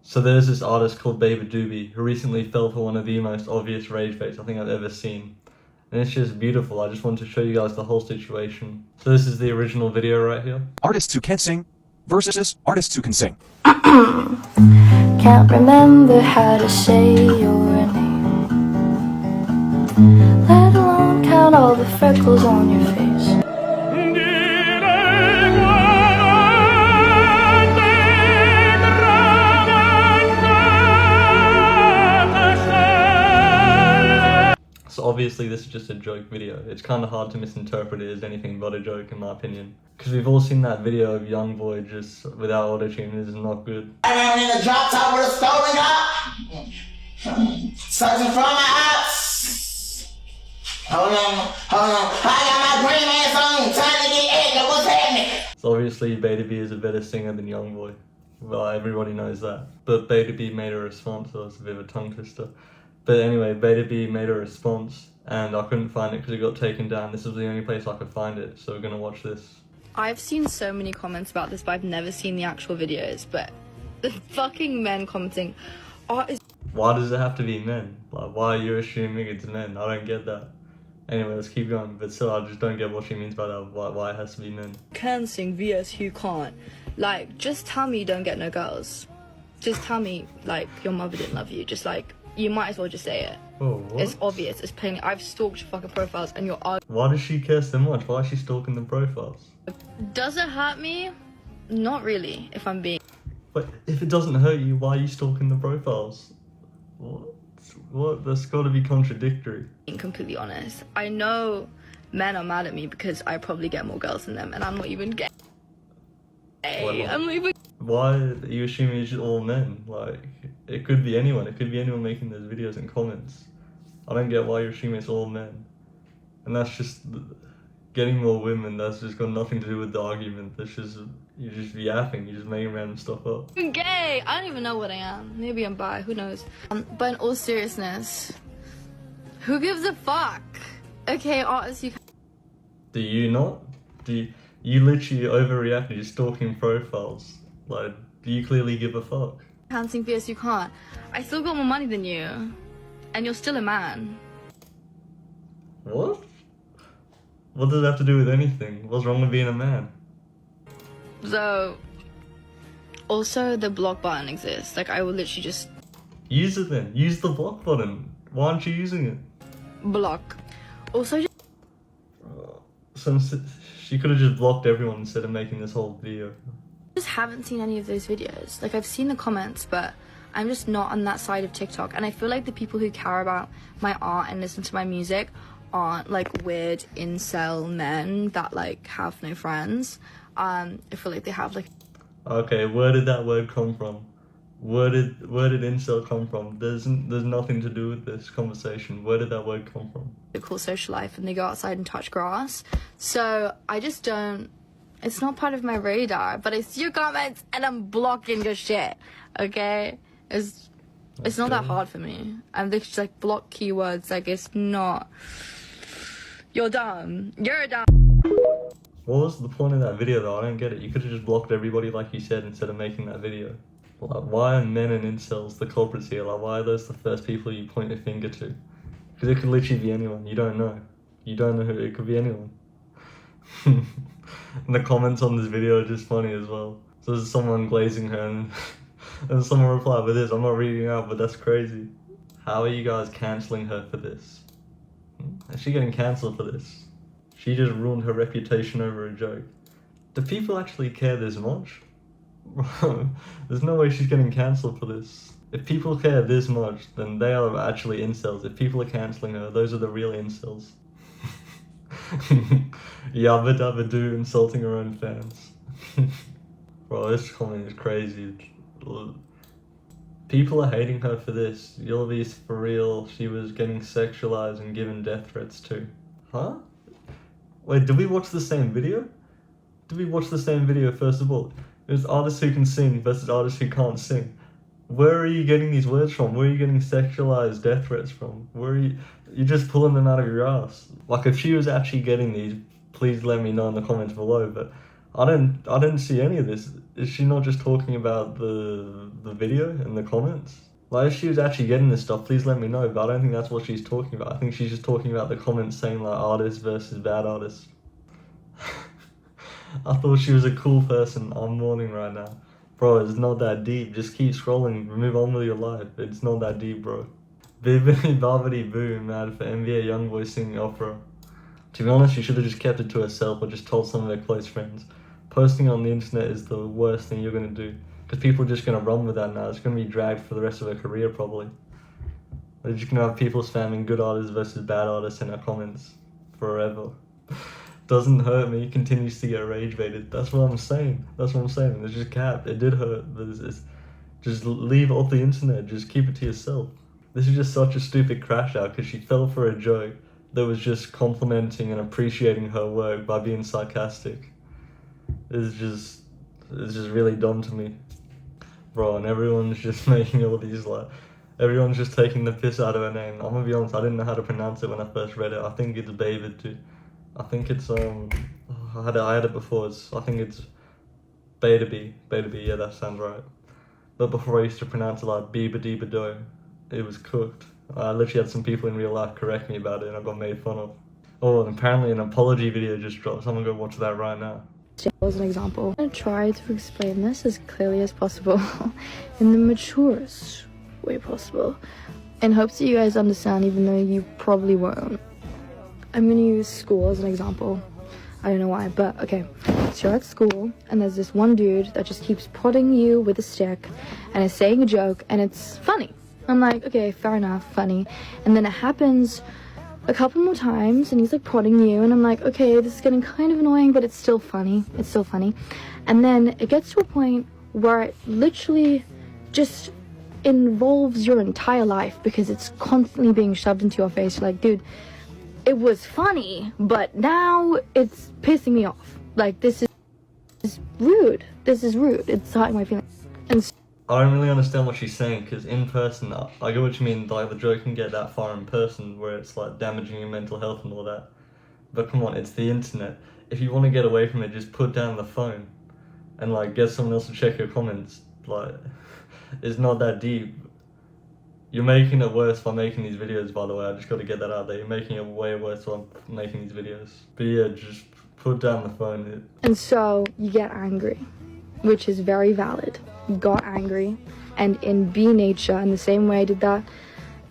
So there's this artist called Baby Doobie who recently fell for one of the most obvious rage baits I think I've ever seen. And it's just beautiful. I just want to show you guys the whole situation. So this is the original video right here. Artists who can't sing versus artists who can sing. Can't remember how to say your name, let alone count all the freckles on your face. So obviously this is just a joke video. It's kind of hard to misinterpret it as anything but a joke in my opinion. Because we've all seen that video of Youngboy just without auto-tune. This is not good. I'm in the drop top with a stolen car, searching for my ops. Hold on. I got my green ass on, trying to get egg. What's happening? So obviously Beta B is a better singer than Youngboy. Well, everybody knows that. But Beta B made a response, so it's a bit of a tongue twister. But anyway, Beta B made a response, and I couldn't find it because it got taken down. This was the only place I could find it, so we're gonna watch this. I've seen so many comments about this, but I've never seen the actual videos. But the fucking men commenting, Why does it have to be men? Like, why are you assuming it's men? I don't get that. Anyway, let's keep going. But still, I just don't get what she means by that. Why it has to be men. can sing vs who can't. Like, just tell me you don't get no girls. Just tell me, like, your mother didn't love you. Just like, you might as well just say it. Oh, what? It's obvious. It's plain. I've stalked your fucking profiles, and you're Why does she care so much? Why is she stalking the profiles? Does it hurt me? Not really, if I'm being. But if it doesn't hurt you, why are you stalking the profiles? What? That's got to be contradictory. Completely honest. I know men are mad at me because I probably get more girls than them, and I'm not even gay. I'm not even. Why are you assuming it's all men? Like, it could be anyone. It could be anyone making those videos and comments. I don't get why you're assuming it's all men. And that's just getting more women. That's just got nothing to do with the argument. That's just, you're just yapping. You're just making random stuff up. I'm gay. I don't even know what I am. Maybe I'm bi. Who knows? But in all seriousness, who gives a fuck? Okay, artists, you. Do you not? You literally overreacted. You're stalking profiles. Like, do you clearly give a fuck? Can't sing fierce, you can't. I still got more money than you, and you're still a man. What? What does that have to do with anything? What's wrong with being a man? So, also the block button exists. Like, I will literally just Use it then. Use the block button. Why aren't you using it? block. Also, She could have just blocked everyone instead of making this whole video. just haven't seen any of those videos. Like, I've seen the comments, but I'm just not on that side of TikTok. And I feel like the people who care about my art and listen to my music aren't like weird incel men that like have no friends. I feel like they have like. Okay, where did that word come from? Where did incel come from? There's nothing to do with this conversation. Where did that word come from? A cool social life, and they go outside and touch grass. So I just don't. It's not part of my radar. But I see your comments, and I'm blocking your shit. Okay, it's not that hard for me. I'm just like block keywords. Like, it's not. You're dumb. You're dumb. What was the point of that video though? I don't get it. You could have just blocked everybody like you said instead of making that video. Like, why are men and incels the culprits here? Like, why are those the first people you point a finger to? Because it could literally be anyone. You don't know. You don't know who. It could be anyone. And the comments on this video are just funny as well. So there's someone glazing her and someone replied with this. I'm not reading it out, but that's crazy. How are you guys cancelling her for this? Is she getting cancelled for this? She just ruined her reputation over a joke. Do people actually care this much? There's no way she's getting cancelled for this. If people care this much, then they are actually incels. If people are cancelling her, those are the real incels. Yabba dabba doo, insulting her own fans. Bro, this comment is crazy. People are hating her for this. You'll be for real. She was getting sexualized and given death threats too. Huh? Wait, did we watch the same video? Did we watch the same video first of all? There's artists who can sing versus artists who can't sing. Where are you getting these words from? Where are you getting sexualized death threats from? Where are you're just pulling them out of your ass. Like, if she was actually getting these, please let me know in the comments below, but I didn't see any of this. Is she not just talking about the video and the comments? Like, if she was actually getting this stuff, please let me know, but I don't think that's what she's talking about. I think she's just talking about the comments saying, like, artists versus bad artists. I thought she was a cool person. I'm mourning right now. Bro, it's not that deep. Just keep scrolling. Move on with your life. It's not that deep, bro. Bibbidi Bobbidi Boo, mad for NBA Youngboy singing opera. To be honest, she should have just kept it to herself or just told some of her close friends. Posting on the internet is the worst thing you're going to do. Because people are just going to run with that now. It's going to be dragged for the rest of her career, probably. They're just going to have people spamming good artists versus bad artists in her comments forever. Doesn't hurt me, continues to get rage baited. That's what I'm saying. That's what I'm saying. It's just cap. It did hurt, but it's just leave it off the internet. Just keep it to yourself. This is just such a stupid crash out because she fell for a joke that was just complimenting and appreciating her work by being sarcastic. It's just really dumb to me. Bro, and everyone's just making all these, like, everyone's just taking the piss out of her name. I'm gonna be honest, I didn't know how to pronounce it when I first read it. I think it's David too. I think it's, I had it before, I think it's Beta B, yeah, that sounds right. But before I used to pronounce it like Beeba-Deeba-Do, it was cooked. I literally had some people in real life correct me about it and I got made fun of. Oh, and apparently an apology video just dropped, so I'm gonna go watch that right now. As an example, I'm going to try to explain this as clearly as possible in the maturest way possible in hopes that you guys understand, even though you probably won't. I'm going to use school as an example. I don't know why, but okay. So you're at school and there's this one dude that just keeps prodding you with a stick and is saying a joke and it's funny. I'm like, okay, fair enough, funny. And then it happens a couple more times and he's like prodding you and I'm like, okay, this is getting kind of annoying, but it's still funny. And then it gets to a point where it literally just involves your entire life because it's constantly being shoved into your face. You're like, dude, it was funny, but now it's pissing me off. Like, this is rude. It's hurting my feelings. And I don't really understand what she's saying, because in person, I get what you mean, like the joke can get that far in person, where it's like damaging your mental health and all that. But come on, it's the internet. If you want to get away from it, just put down the phone and like get someone else to check your comments. Like, it's not that deep. You're making it worse by making these videos, by the way. I just got to get that out there. You're making it way worse by making these videos. But yeah, just put down the phone. And so you get angry, which is very valid. Got angry, and in B nature, in the same way I did that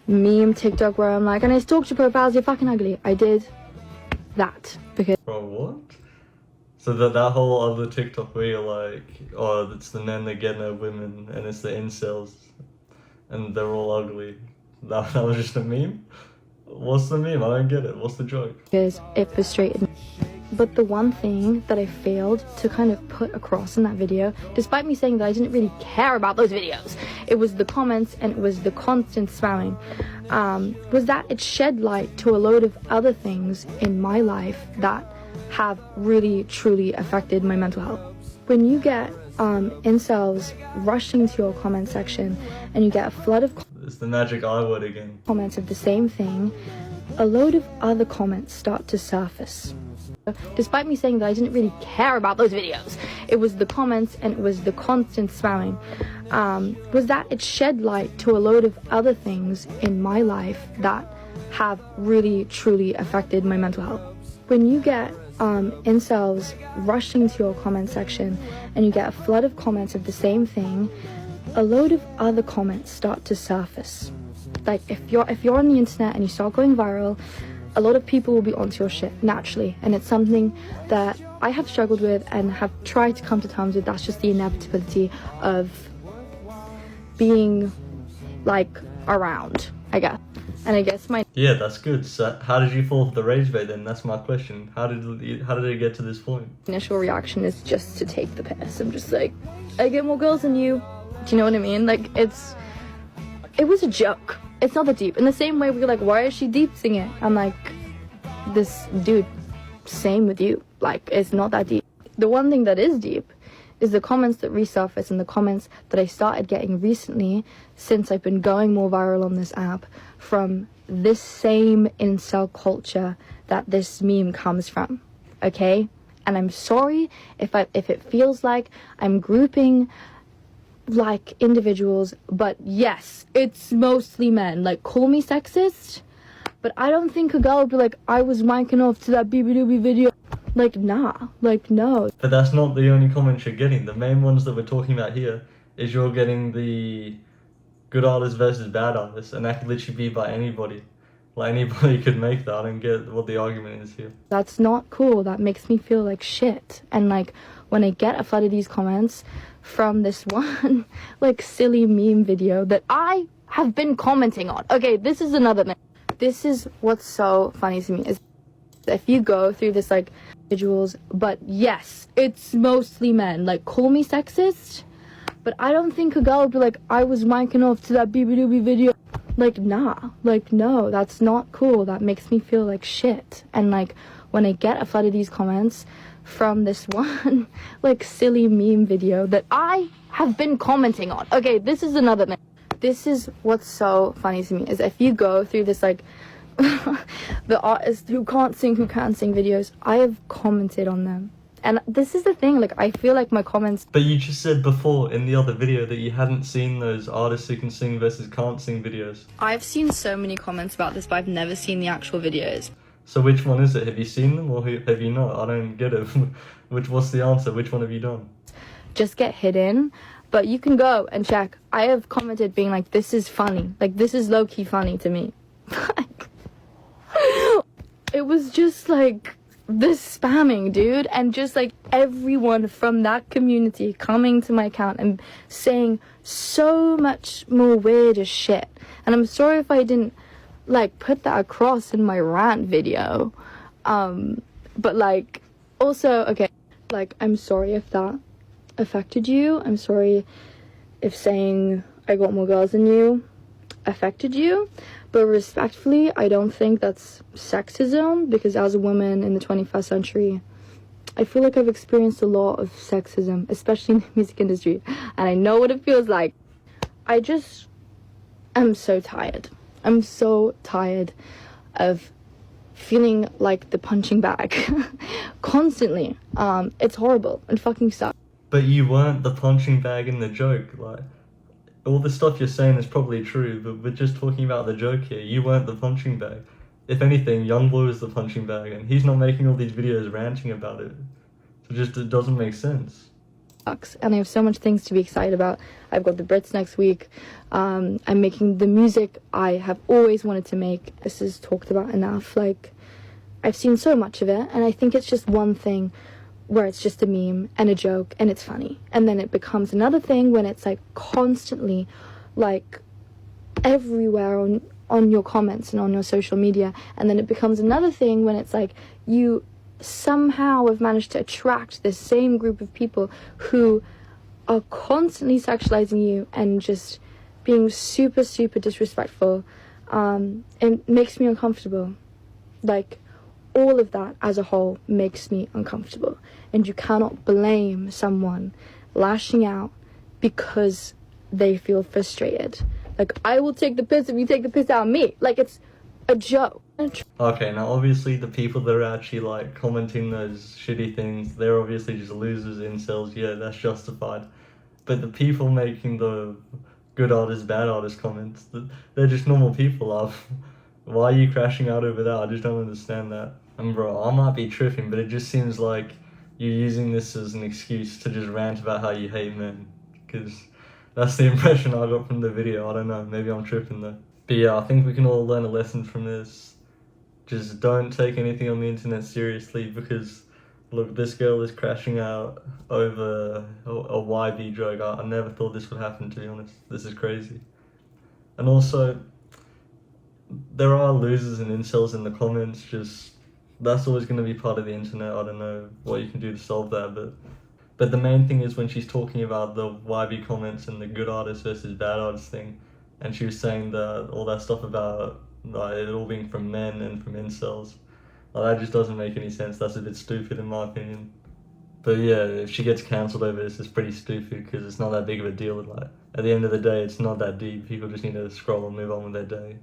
meme TikTok where I'm like, and I stalked your profiles, you're fucking ugly. I did that because. Bro, what? So that whole other TikTok where you're like, oh, it's the men that get no women, and it's the incels, and they're all ugly. That was just a meme? What's the meme? I don't get it. What's the joke? Because it frustrated me. But the one thing that I failed to kind of put across in that video, despite me saying that I didn't really care about those videos, it was the comments and it was the constant spamming, was that it shed light to a load of other things in my life that have really, truly affected my mental health. When you get incels rushing to your comment section and you get a flood of it's the magic I word again. Comments of the same thing, a load of other comments start to surface. Despite me saying that I didn't really care about those videos, it was the comments and it was the constant spamming, was that it shed light to a load of other things in my life that have really, truly affected my mental health. When you get incels rushing to your comment section and you get a flood of comments of the same thing, a load of other comments start to surface. Like, if you're on the internet and you start going viral, a lot of people will be onto your shit naturally, and it's something that I have struggled with and have tried to come to terms with. That's just the inevitability of being like around, I guess. And I guess yeah, that's good. So how did you fall for the Ragebait then? That's my question. How did it get to this point? Initial reaction is just to take the piss. I'm just like, I get more girls than you. Do you know what I mean? Like, it was a joke. It's not that deep. In the same way we're like, why is she deepsing it? I'm like, this dude, same with you. Like, it's not that deep. The one thing that is deep is the comments that resurface and the comments that I started getting recently since I've been going more viral on this app from this same incel culture that this meme comes from, okay? And I'm sorry if it feels like I'm grouping like individuals, but yes, it's mostly men. Like, call me sexist, but I don't think a girl would be like, I was wanking off to that BB video. Like, nah, like, no. But that's not the only comments you're getting. The main ones that we're talking about here is you're getting the good artists versus bad artists, and that could literally be by anybody. Like, anybody could make that. I don't get what the argument is here. That's not cool. That makes me feel like shit. And like, when I get a flood of these comments from this one like silly meme video that I have been commenting on. Okay, this is another thing. This is what's so funny to me is if you go through this like individuals, but yes, it's mostly men. Like, call me sexist, but I don't think a girl would be like, I was wanking off to that BB video. Like, nah, like, no, that's not cool. That makes me feel like shit. And like, when I get a flood of these comments from this one like silly meme video that I have been commenting on. Okay, this is another thing. This is what's so funny to me is if you go through this like the artists who can't sing, who can sing videos, I have commented on them. And this is the thing, like, I feel like my comments... But you just said before in the other video that you hadn't seen those artists who can sing versus can't sing videos. I've seen so many comments about this, but I've never seen the actual videos. So which one is it? Have you seen them or have you not? I don't get it. What's the answer? Which one have you done? Just get hidden, but you can go and check. I have commented being like, this is funny. Like, this is low-key funny to me. It was just like this spamming, dude, and just like everyone from that community coming to my account and saying so much more weird as shit. And I'm sorry if I didn't like put that across in my rant video, but like also, okay, like, I'm sorry if that affected you. I'm sorry if saying I got more girls than you affected you, but respectfully, I don't think that's sexism, because as a woman in the 21st century, I feel like I've experienced a lot of sexism, especially in the music industry, and I know what it feels like. I just am so tired. I'm so tired of feeling like the punching bag constantly. It's horrible and fucking sucks. But you weren't the punching bag in the joke. Like, all the stuff you're saying is probably true, but we're just talking about the joke here. You weren't the punching bag. If anything, Youngboy was the punching bag, and he's not making all these videos ranting about it. So it doesn't make sense. And I have so much things to be excited about. I've got the Brits next week. I'm making the music I have always wanted to make. This is talked about enough. Like, I've seen so much of it, and I think it's just one thing where it's just a meme and a joke and it's funny, and then it becomes another thing when it's like constantly like everywhere on your comments and on your social media, and then it becomes another thing when it's like you somehow have managed to attract this same group of people who are constantly sexualizing you and just being super, super disrespectful. It makes me uncomfortable. Like, all of that as a whole makes me uncomfortable. And you cannot blame someone lashing out because they feel frustrated. Like, I will take the piss if you take the piss out of me. Like, it's a joke. Okay, now obviously the people that are actually like commenting those shitty things, they're obviously just losers, incels, yeah, that's justified. But the people making the good artist, bad artist comments, they're just normal people. Why are you crashing out over that? I just don't understand that. And bro, I might be tripping, but it just seems like you're using this as an excuse to just rant about how you hate men. Because that's the impression I got from the video. I don't know, maybe I'm tripping though. But yeah, I think we can all learn a lesson from this. Just don't take anything on the internet seriously, because look, this girl is crashing out over a YB joke. I never thought this would happen, to be honest. This is crazy. And also, there are losers and incels in the comments. Just, that's always going to be part of the internet. I don't know what you can do to solve that, but the main thing is when she's talking about the YB comments and the good artist versus bad artist thing, and she was saying that all that stuff about it all being from men and from incels, that just doesn't make any sense. That's a bit stupid in my opinion. But yeah, if she gets cancelled over this, it's pretty stupid, because it's not that big of a deal. Like, at the end of the day, it's not that deep. People just need to scroll and move on with their day.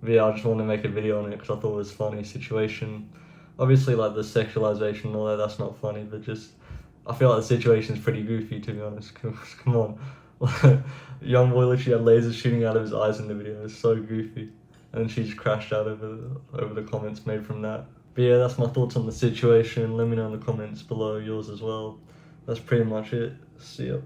But yeah, I just wanted to make a video on it because I thought it was a funny situation. Obviously, like the sexualization and all that, that's not funny, but just I feel like the situation's pretty goofy, to be honest. Come on. Young boy literally had lasers shooting out of his eyes in the video. It's so goofy. And then she just crashed out over the comments made from that. But yeah, that's my thoughts on the situation. Let me know in the comments below yours as well. That's pretty much it. See ya.